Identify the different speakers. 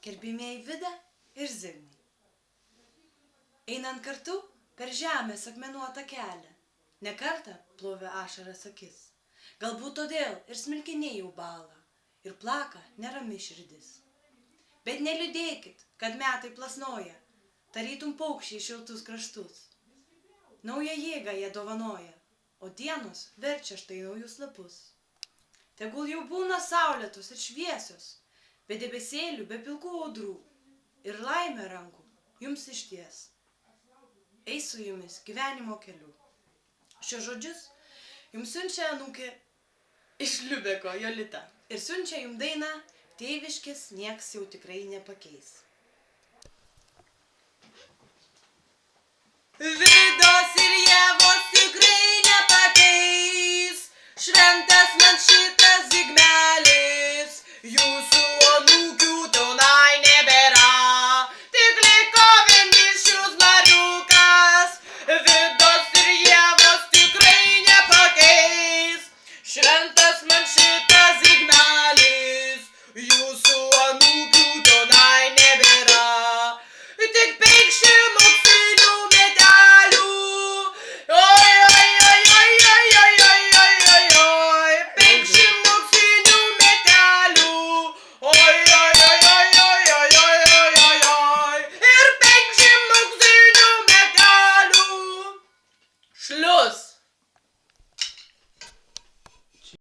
Speaker 1: Gerbimieji Vida ir Zignai. Einant kartu per žemės akmenuotą kelią, nekartą plovė ašaras akis. Galbūt todėl ir smilkiniai jau bąla, ir plaka nerami širdis. Bet neliūdėkit, kad metai plasnoja, tarytum paukščiai šiltus kraštus. Naują jėgą jie dovanoja, o dienos verčia štai naujus lapus. Tegul jau būna saulėtos ir šviesios, be debesėlių, be pilkų audrų, ir laimė rankų jums išties. Eis su jumis gyvenimo keliu. Šios žodžius jums siunčia anūkė iš Liubeko Jolita ir siunčia jums dainą Tėviškės nieks jau tikrai nepakeis. Vidos ir Ievos tikrai nepakeis.